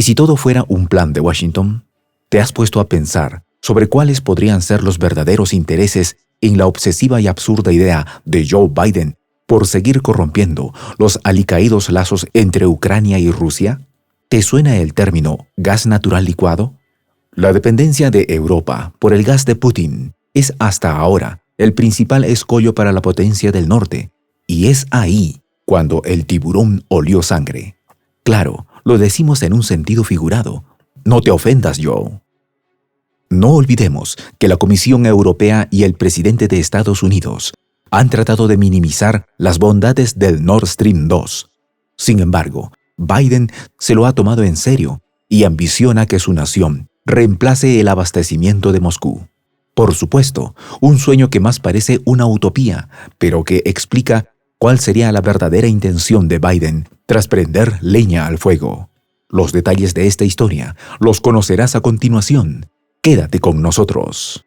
si todo fuera un plan de Washington? ¿Te has puesto a pensar sobre cuáles podrían ser los verdaderos intereses en la obsesiva y absurda idea de Joe Biden por seguir corrompiendo los alicaídos lazos entre Ucrania y Rusia? ¿Te suena el término gas natural licuado? La dependencia de Europa por el gas de Putin es hasta ahora el principal escollo para la potencia del norte, y es ahí cuando el tiburón olió sangre. Claro, lo decimos en un sentido figurado. No te ofendas, Joe. No olvidemos que la Comisión Europea y el presidente de Estados Unidos han tratado de minimizar las bondades del Nord Stream 2. Sin embargo, Biden se lo ha tomado en serio y ambiciona que su nación reemplace el abastecimiento de Moscú. Por supuesto, un sueño que más parece una utopía, pero que explica cuál sería la verdadera intención de Biden tras prender leña al fuego. Los detalles de esta historia los conocerás a continuación. Quédate con nosotros.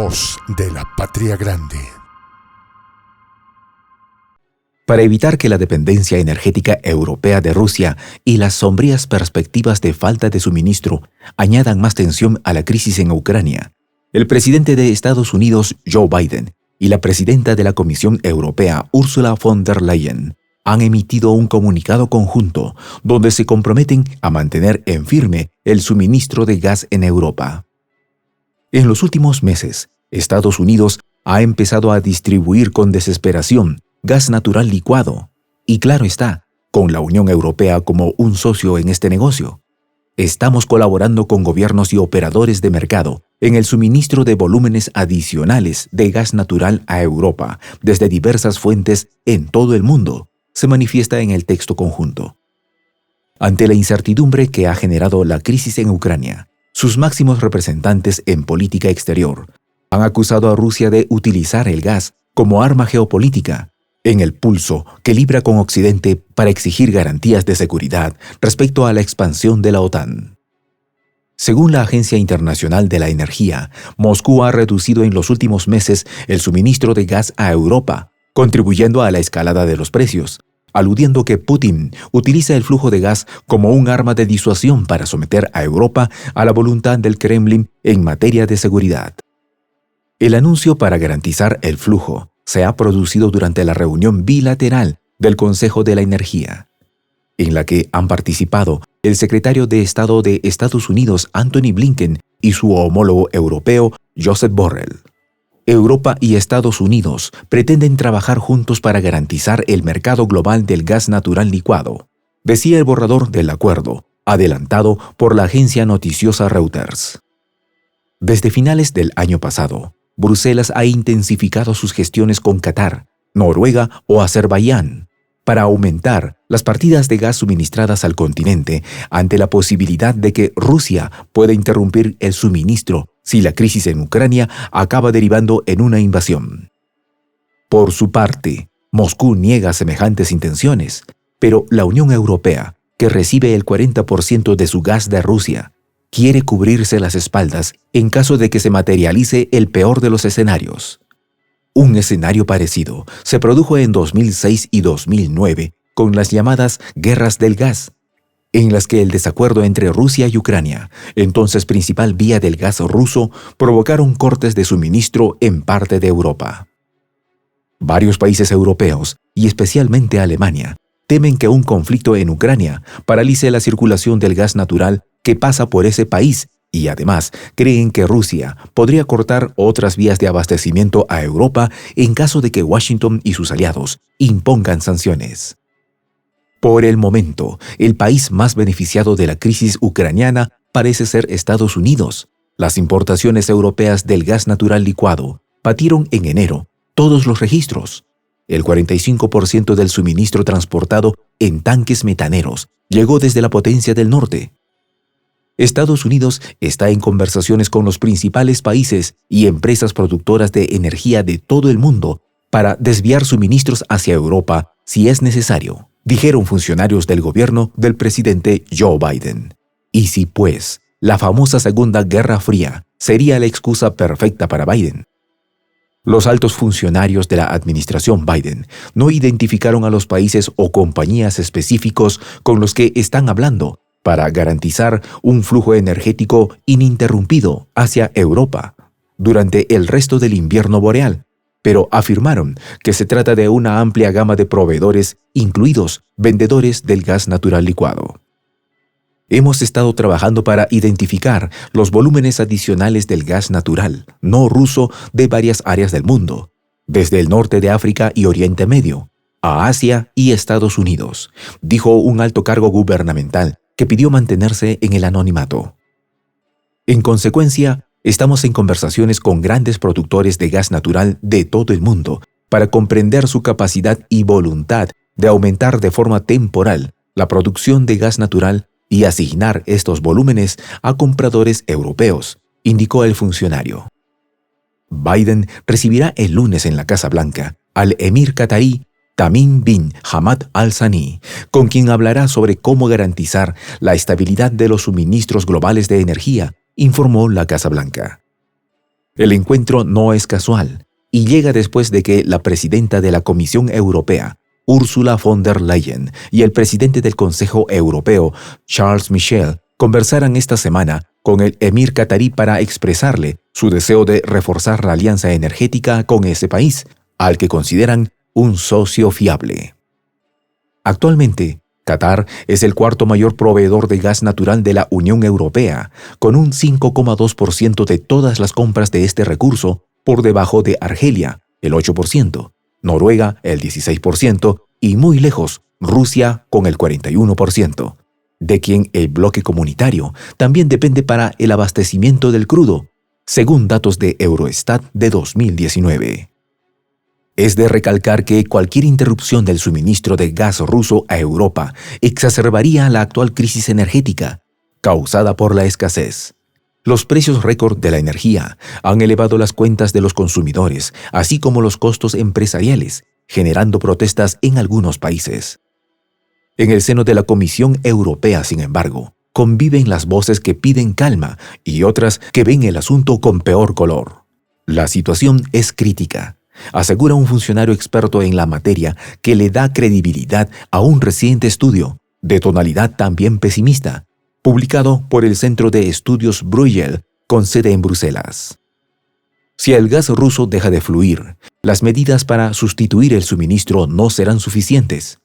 Voz de la Patria Grande. Para evitar que la dependencia energética europea de Rusia y las sombrías perspectivas de falta de suministro añadan más tensión a la crisis en Ucrania, el presidente de Estados Unidos, Joe Biden, y la presidenta de la Comisión Europea, Ursula von der Leyen, han emitido un comunicado conjunto donde se comprometen a mantener en firme el suministro de gas en Europa. En los últimos meses, Estados Unidos ha empezado a distribuir con desesperación gas natural licuado, y claro está, con la Unión Europea como un socio en este negocio. Estamos colaborando con gobiernos y operadores de mercado en el suministro de volúmenes adicionales de gas natural a Europa desde diversas fuentes en todo el mundo, se manifiesta en el texto conjunto. Ante la incertidumbre que ha generado la crisis en Ucrania, sus máximos representantes en política exterior han acusado a Rusia de utilizar el gas como arma geopolítica en el pulso que libra con Occidente para exigir garantías de seguridad respecto a la expansión de la OTAN. Según la Agencia Internacional de la Energía, Moscú ha reducido en los últimos meses el suministro de gas a Europa, contribuyendo a la escalada de los precios, aludiendo que Putin utiliza el flujo de gas como un arma de disuasión para someter a Europa a la voluntad del Kremlin en materia de seguridad. El anuncio para garantizar el flujo se ha producido durante la reunión bilateral del Consejo de la Energía, en la que han participado el secretario de Estado de Estados Unidos, Antony Blinken, y su homólogo europeo, Josep Borrell. Europa y Estados Unidos pretenden trabajar juntos para garantizar el mercado global del gas natural licuado, decía el borrador del acuerdo, adelantado por la agencia noticiosa Reuters. Desde finales del año pasado, Bruselas ha intensificado sus gestiones con Qatar, Noruega o Azerbaiyán para aumentar las partidas de gas suministradas al continente ante la posibilidad de que Rusia pueda interrumpir el suministro si la crisis en Ucrania acaba derivando en una invasión. Por su parte, Moscú niega semejantes intenciones, pero la Unión Europea, que recibe el 40% de su gas de Rusia, quiere cubrirse las espaldas en caso de que se materialice el peor de los escenarios. Un escenario parecido se produjo en 2006 y 2009 con las llamadas guerras del gas, en las que el desacuerdo entre Rusia y Ucrania, entonces principal vía del gas ruso, provocaron cortes de suministro en parte de Europa. Varios países europeos, y especialmente Alemania, temen que un conflicto en Ucrania paralice la circulación del gas natural que pasa por ese país y además creen que Rusia podría cortar otras vías de abastecimiento a Europa en caso de que Washington y sus aliados impongan sanciones. Por el momento, el país más beneficiado de la crisis ucraniana parece ser Estados Unidos. Las importaciones europeas del gas natural licuado batieron en enero todos los registros. El 45% del suministro transportado en tanques metaneros llegó desde la potencia del norte. Estados Unidos está en conversaciones con los principales países y empresas productoras de energía de todo el mundo para desviar suministros hacia Europa si es necesario, dijeron funcionarios del gobierno del presidente Joe Biden. Y si, pues, la famosa Segunda Guerra Fría sería la excusa perfecta para Biden. Los altos funcionarios de la administración Biden no identificaron a los países o compañías específicos con los que están hablando para garantizar un flujo energético ininterrumpido hacia Europa durante el resto del invierno boreal, pero afirmaron que se trata de una amplia gama de proveedores, incluidos vendedores del gas natural licuado. Hemos estado trabajando para identificar los volúmenes adicionales del gas natural no ruso de varias áreas del mundo, desde el norte de África y Oriente Medio, a Asia y Estados Unidos, dijo un alto cargo gubernamental que pidió mantenerse en el anonimato. En consecuencia, estamos en conversaciones con grandes productores de gas natural de todo el mundo para comprender su capacidad y voluntad de aumentar de forma temporal la producción de gas natural y asignar estos volúmenes a compradores europeos, indicó el funcionario. Biden recibirá el lunes en la Casa Blanca al emir qatarí Tamim bin Hamad Al Thani, con quien hablará sobre cómo garantizar la estabilidad de los suministros globales de energía, informó la Casa Blanca. El encuentro no es casual y llega después de que la presidenta de la Comisión Europea, Ursula von der Leyen, y el presidente del Consejo Europeo, Charles Michel, conversaran esta semana con el emir qatarí para expresarle su deseo de reforzar la alianza energética con ese país, al que consideran un socio fiable. Actualmente, Qatar es el cuarto mayor proveedor de gas natural de la Unión Europea, con un 5,2% de todas las compras de este recurso, por debajo de Argelia, el 8%, Noruega, el 16%, y muy lejos, Rusia, con el 41%, de quien el bloque comunitario también depende para el abastecimiento del crudo, según datos de Eurostat de 2019. Es de recalcar que cualquier interrupción del suministro de gas ruso a Europa exacerbaría la actual crisis energética, causada por la escasez. Los precios récord de la energía han elevado las cuentas de los consumidores, así como los costos empresariales, generando protestas en algunos países. En el seno de la Comisión Europea, sin embargo, conviven las voces que piden calma y otras que ven el asunto con peor color. La situación es crítica, asegura un funcionario experto en la materia que le da credibilidad a un reciente estudio, de tonalidad también pesimista, publicado por el Centro de Estudios Bruegel, con sede en Bruselas. Si el gas ruso deja de fluir, las medidas para sustituir el suministro no serán suficientes.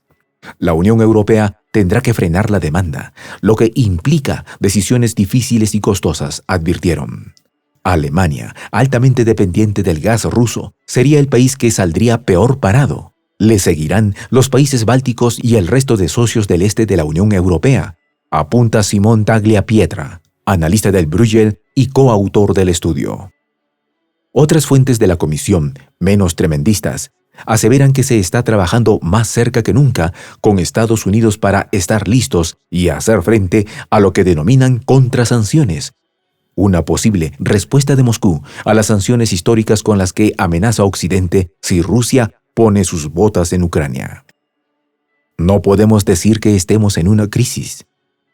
La Unión Europea tendrá que frenar la demanda, lo que implica decisiones difíciles y costosas, advirtieron. Alemania, altamente dependiente del gas ruso, sería el país que saldría peor parado. Le seguirán los países bálticos y el resto de socios del este de la Unión Europea, apunta Simón Tagliapietra, analista del Bruegel y coautor del estudio. Otras fuentes de la comisión, menos tremendistas, aseveran que se está trabajando más cerca que nunca con Estados Unidos para estar listos y hacer frente a lo que denominan contrasanciones, una posible respuesta de Moscú a las sanciones históricas con las que amenaza a Occidente si Rusia pone sus botas en Ucrania. No podemos decir que estemos en una crisis,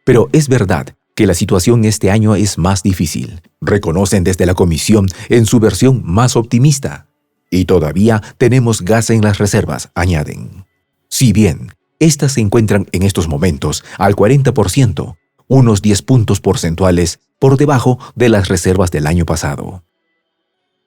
pero es verdad que la situación este año es más difícil, reconocen desde la Comisión en su versión más optimista. Y todavía tenemos gas en las reservas, añaden. Si bien estas se encuentran en estos momentos al 40%, unos 10 puntos porcentuales por debajo de las reservas del año pasado.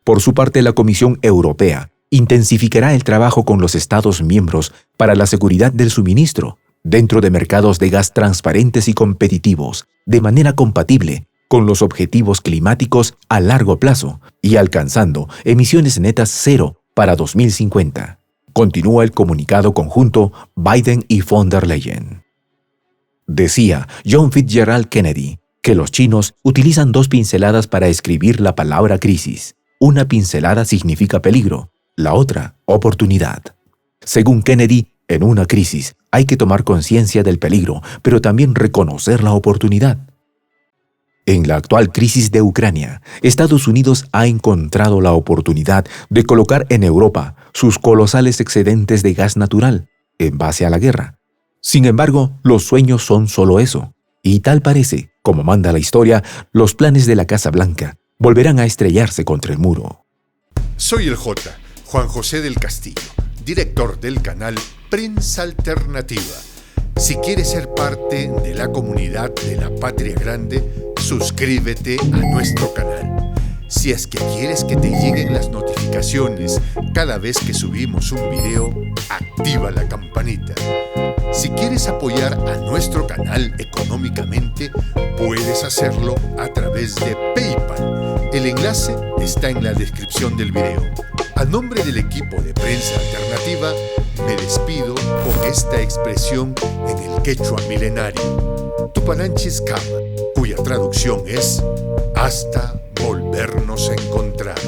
Por su parte, la Comisión Europea intensificará el trabajo con los Estados miembros para la seguridad del suministro, dentro de mercados de gas transparentes y competitivos, de manera compatible con los objetivos climáticos a largo plazo y alcanzando emisiones netas cero para 2050. Continúa el comunicado conjunto Biden y von der Leyen. Decía John Fitzgerald Kennedy que los chinos utilizan 2 pinceladas para escribir la palabra crisis. Una pincelada significa peligro, la otra, oportunidad. Según Kennedy, en una crisis hay que tomar conciencia del peligro, pero también reconocer la oportunidad. En la actual crisis de Ucrania, Estados Unidos ha encontrado la oportunidad de colocar en Europa sus colosales excedentes de gas natural en base a la guerra. Sin embargo, los sueños son solo eso, y tal parece, como manda la historia, los planes de la Casa Blanca volverán a estrellarse contra el muro. Soy el J, Juan José del Castillo, director del canal Prensa Alternativa. Si quieres ser parte de la comunidad de la Patria Grande, suscríbete a nuestro canal. Si es que quieres que te lleguen las notificaciones cada vez que subimos un video, activa la campanita. Si quieres apoyar a nuestro canal económicamente, puedes hacerlo a través de PayPal. El enlace está en la descripción del video. A nombre del equipo de Prensa Alternativa, me despido con esta expresión en el quechua milenario, Tupananchis Kama, cuya traducción es hasta volvernos a encontrar.